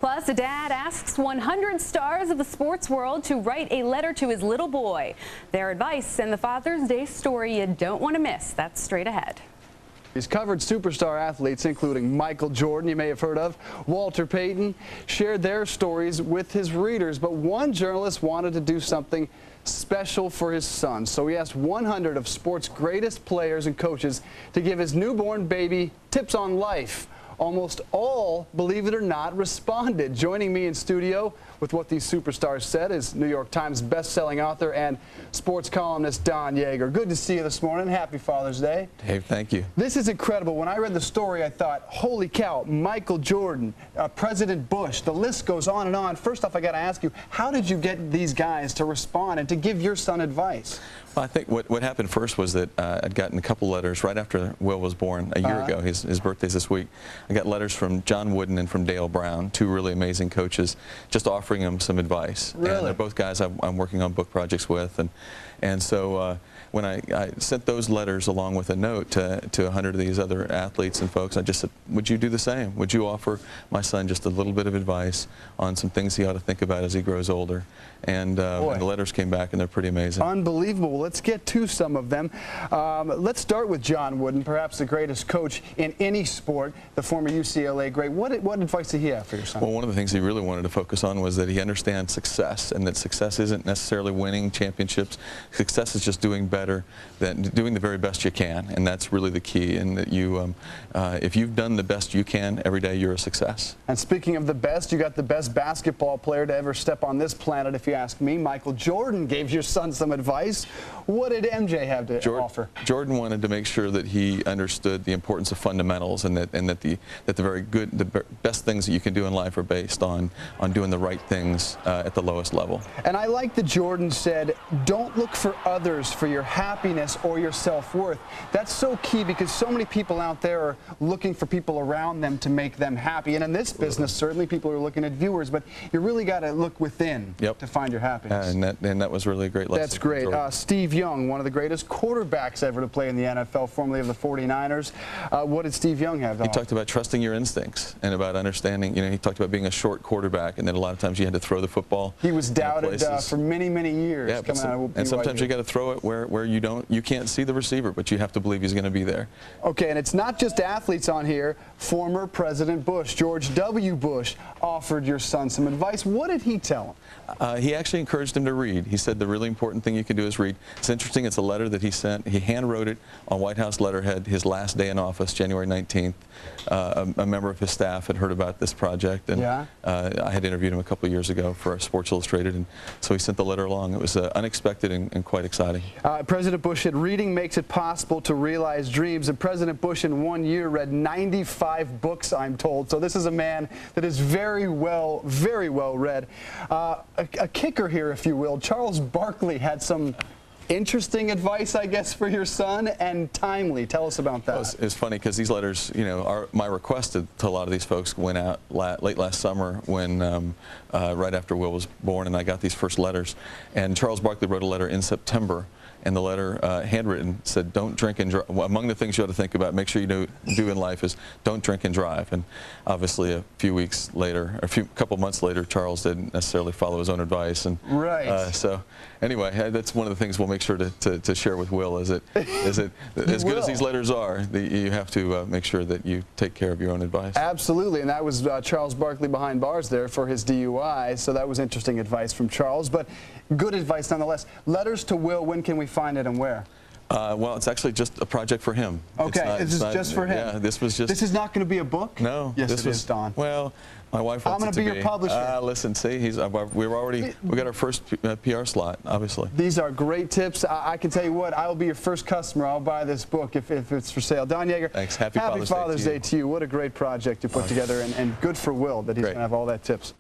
Plus, a dad asks 100 stars of the sports world to write a letter to his little boy. Their advice and the Father's Day story you don't want to miss. That's straight ahead. He's covered superstar athletes, including Michael Jordan, you may have heard of, Walter Payton, shared their stories with his readers. But one journalist wanted to do something special for his son. So he asked 100 of sports' greatest players and coaches to give his newborn baby tips on life. Almost all, believe it or not, responded. Joining me in studio with what these superstars said is New York Times best-selling author and sports columnist Don Yaeger. Good to see you this morning. Happy Father's Day. Dave, thank you. This is incredible. When I read the story, I thought, holy cow, Michael Jordan, President Bush, the list goes on and on. First off, I got to ask you, how did you get these guys to respond and to give your son advice? Well, I think what happened first was that I'd gotten a couple letters right after Will was born a year ago. His birthday's this week. I got letters from John Wooden and from Dale Brown, two really amazing coaches, just offering him some advice. Really? And they're both guys I'm working on book projects with. And so when I sent those letters along with a note to 100 of these other athletes and folks, I just said, would you do the same? Would you offer my son just a little bit of advice on some things he ought to think about as he grows older? And the letters came back, and they're pretty amazing. Unbelievable. Let's get to some of them. Let's start with John Wooden, perhaps the greatest coach in any sport, the former UCLA great. What advice did he have for your son? Well, one of the things he really wanted to focus on was that he understands success, and that success isn't necessarily winning championships. Success is just doing better, than doing the very best you can, and that's really the key. And that you, if you've done the best you can every day, you're a success. And speaking of the best, you got the best basketball player to ever step on this planet, if you ask me. Michael Jordan gave your son some advice. What did MJ have to offer? Jordan wanted to make sure that he understood the importance of fundamentals, and that the best things that you can do in life are based on doing the right things at the lowest level. And I like that Jordan said, don't look for others for your happiness or your self-worth. That's so key, because so many people out there are looking for people around them to make them happy. And in this business, certainly people are looking at viewers, but you really got to look within to find your happiness. And that was really a great lesson. That's great. Steve Young, one of the greatest quarterbacks ever to play in the NFL, formerly of the 49ers. What did Steve Young have to offer? He talked about trusting your instincts and about understanding. You know, he talked about being a short quarterback, and that a lot of times you had to throw the football. He was doubted for many, many years. Yeah, and sometimes you got to throw it where you can't see the receiver, but you have to believe he's going to be there. Okay, and it's not just athletes on here. Former President Bush, George W. Bush, offered your son some advice. What did he tell him? He actually encouraged him to read. He said the really important thing you can do is read. It's interesting, it's a letter that he sent. He hand wrote it on White House letterhead his last day in office, January 19th. A member of his staff had heard about this project, and I had interviewed him a couple of years ago for Sports Illustrated, and so he sent the letter along. It was unexpected and quite exciting. President Bush said reading makes it possible to realize dreams, and President Bush in 1 year read 95 books, I'm told. So this is a man that is very well read. A kicker here, if you will. Charles Barkley had some interesting advice, I guess, for your son, and timely. Tell us about that. Well, it's funny because these letters, you know, my request to a lot of these folks went out late last summer when right after Will was born, and I got these first letters. And Charles Barkley wrote a letter in September, and the letter, handwritten, said, don't drink and drive. Well, among the things you ought to think about, make sure you do in life, is don't drink and drive. And obviously a few weeks later, or couple months later, Charles didn't necessarily follow his own advice. And so anyway, that's one of the things we'll make sure to share with Will, is that as good as these letters are, you have to make sure that you take care of your own advice. Absolutely, and that was Charles Barkley behind bars there for his DUI, so that was interesting advice from Charles, but good advice nonetheless. Letters to Will, when can we find it and where? Well, it's actually just a project for him. Okay, this is just for him. Yeah, this was just. This is not going to be a book? No. Yes, it is, Don. Well, my wife wants it to be. I'm going to be your publisher. Listen, see, we got our first PR slot, obviously. These are great tips. I can tell you what, I will be your first customer. I'll buy this book if it's for sale. Don Yaeger, thanks. Happy Father's Day to you. What a great project you put together, and good for Will that he's going to have all that tips.